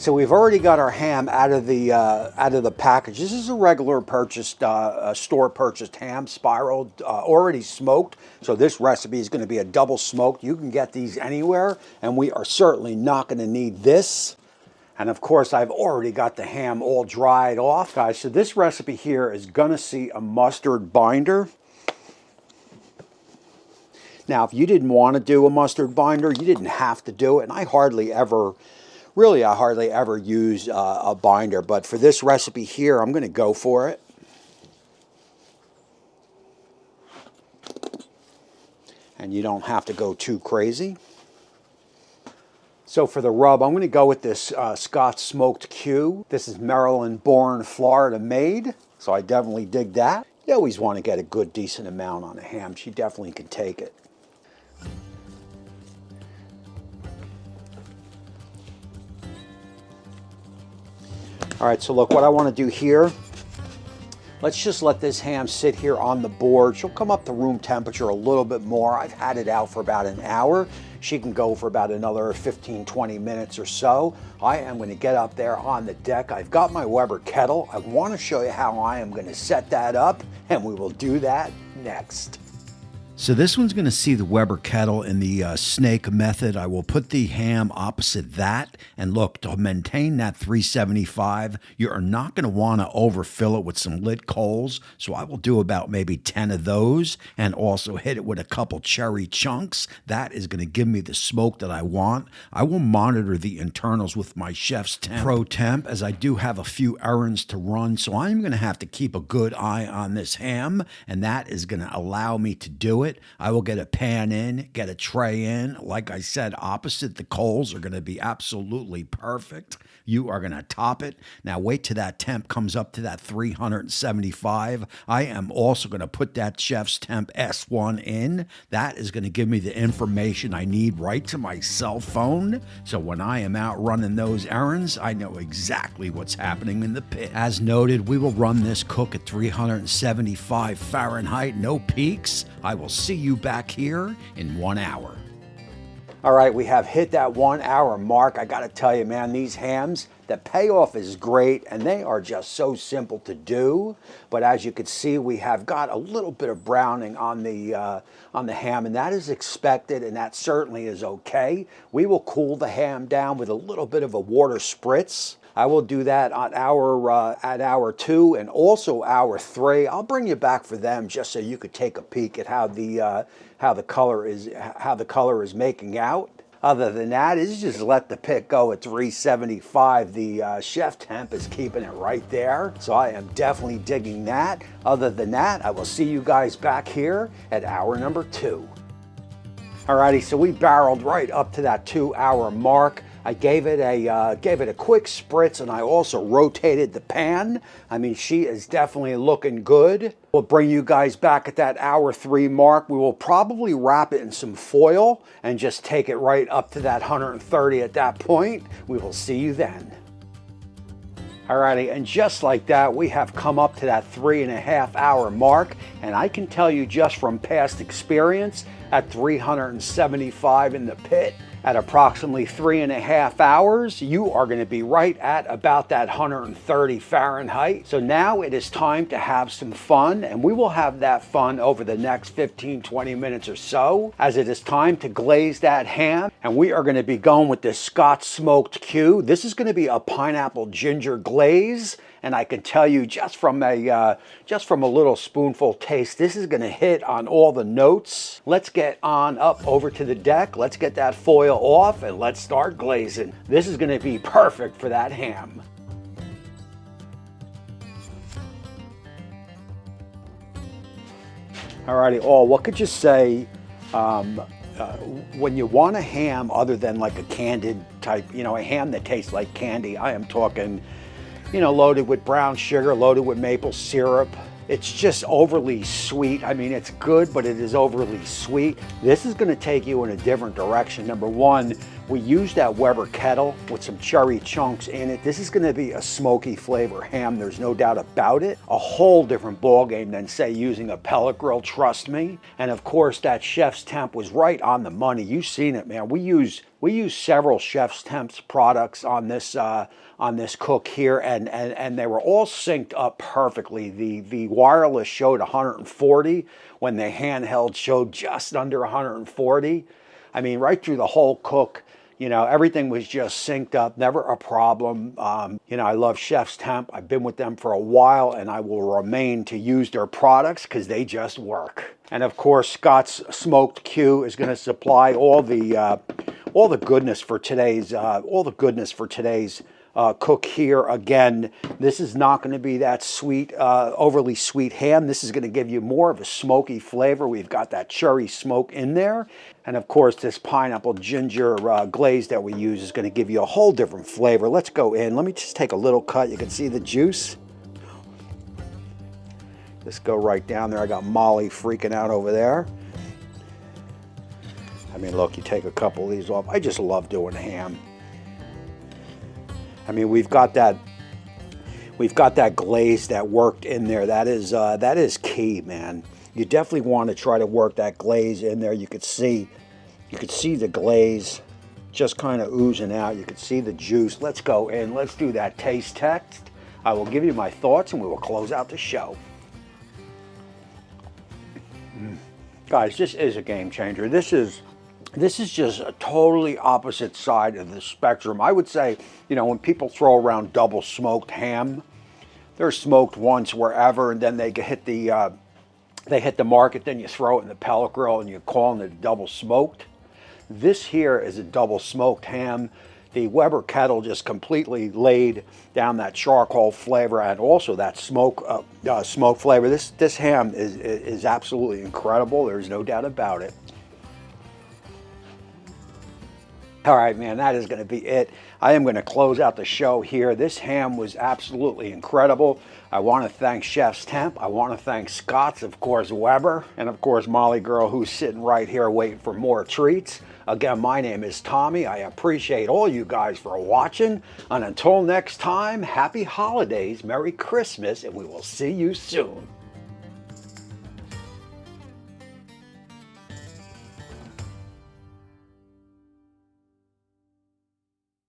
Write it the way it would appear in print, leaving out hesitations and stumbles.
so we've already got our ham out of the package. This is a regular purchased, store purchased ham, spiraled, already smoked. So this recipe is going to be a double smoked. You can get these anywhere, and we are certainly not going to need this. And of course, I've already got the ham all dried off, guys. So this recipe here is going to see a mustard binder. Now, if you didn't want to do a mustard binder, you didn't have to do it. And I hardly ever use a binder. But for this recipe here, I'm going to go for it. And you don't have to go too crazy. So for the rub, I'm going to go with this Scotch Smoked Q. This is Maryland born, Florida made. So I definitely dig that. You always want to get a good, decent amount on a ham. She definitely can take it. All right, so look, what I want to do here, let's just let this ham sit here on the board. She'll come up to room temperature a little bit more. I've had it out for about an hour. She can go for about another 15, 20 minutes or so. I am going to get up there on the deck. I've got my Weber Kettle. I want to show you how I am going to set that up, and we will do that next. So this one's going to see the Weber Kettle in the snake method. I will put the ham opposite that. And look, to maintain that 375, you are not going to want to overfill it with some lit coals. So I will do about maybe 10 of those and also hit it with a couple cherry chunks. That is going to give me the smoke that I want. I will monitor the internals with my chef's temp, pro temp, as I do have a few errands to run. So I'm going to have to keep a good eye on this ham, and that is going to allow me to do it. I will get a pan in, get a tray in. Like I said, opposite the coals are going to be absolutely perfect. You are going to top it. Now wait till that temp comes up to that 375. I am also going to put that chef's temp S1 in. That is going to give me the information I need right to my cell phone. So when I am out running those errands, I know exactly what's happening in the pit. As noted, we will run this cook at 375 Fahrenheit, no peaks. I will see you back here in 1 hour. All right, we have hit that 1 hour mark. I got to tell you, man, these hams, the payoff is great, and they are just so simple to do. But as you can see, we have got a little bit of browning on the ham, and that is expected, and that certainly is okay. We will cool the ham down with a little bit of a water spritz. I will do that at hour 2 and also hour 3. I'll bring you back for them just so you could take a peek at how the color is making out. Other than that, is just let the pit go at 375. The chef temp is keeping it right there, so I am definitely digging that. Other than that, I will see you guys back here at hour number 2. Alrighty, so we barreled right up to that 2 hour mark. I gave it a quick spritz, and I also rotated the pan. I mean, she is definitely looking good. We'll bring you guys back at that hour 3 mark. We will probably wrap it in some foil and just take it right up to that 130 at that point. We will see you then. Alrighty, and just like that, we have come up to that 3.5 hour mark, and I can tell you just from past experience, at 375 in the pit, at approximately 3.5 hours, you are going to be right at about that 130 Fahrenheit. So now it is time to have some fun, and we will have that fun over the next 15-20 minutes or so, as it is time to glaze that ham. And we are going to be going with this Scotch Smoked Q. This is going to be a pineapple ginger glaze, and I can tell you just from a little spoonful taste, this is going to hit on all the notes. Let's get on up over to the deck. Let's get that foil off and let's start glazing. This is going to be perfect for that ham. Alrighty, what could you say when you want a ham other than like a candied type, a ham that tastes like candy? I am talking, loaded with brown sugar, loaded with maple syrup. It's just overly sweet. I mean, it's good, but it is overly sweet. This is going to take you in a different direction. Number one, We used that Weber Kettle with some cherry chunks in it. This is gonna be a smoky flavor ham, there's no doubt about it. A whole different ballgame than, say, using a pellet grill, trust me. And of course, that chef's temp was right on the money. You've seen it, man. We use several chef's temps products on this cook here, and they were all synced up perfectly. The wireless showed 140 when the handheld showed just under 140. I mean, right through the whole cook, you know, everything was just synced up, never a problem. You know, I love Chef's Temp. I've been with them for a while, and I will remain to use their products because they just work. And of course, Scott's Smoked Q is going to supply all the goodness for today's cook here. Again, this is not going to be that sweet, overly sweet ham. This is going to give you more of a smoky flavor. We've got that cherry smoke in there. And of course, this pineapple ginger glaze that we use is going to give you a whole different flavor. Let's go in. Let me just take a little cut. You can see the juice. Just go right down there. I got Molly freaking out over there. I mean, look, you take a couple of these off. I just love doing ham. I mean, we've got that glaze that worked in there. That is key, man. You definitely want to try to work that glaze in there. You could see the glaze just kind of oozing out. You could see the juice. Let's go in. Let's do that taste test. I will give you my thoughts, and we will close out the show. Guys, this is a game changer. This is just a totally opposite side of the spectrum. I would say, you know, when people throw around double smoked ham, they're smoked once wherever, and then they hit the market, then you throw it in the pellet grill and you're calling it double smoked. This here is a double smoked ham. The Weber Kettle just completely laid down that charcoal flavor and also that smoke flavor. This ham is absolutely incredible. There's no doubt about it. All right, man, that is going to be it. I am going to close out the show here. This ham was absolutely incredible. I want to thank Chef's Temp. I want to thank Scott's, of course, Weber, and of course, Molly Girl, who's sitting right here waiting for more treats. Again, my name is Tommy. I appreciate all you guys for watching. And until next time, happy holidays, Merry Christmas, and we will see you soon.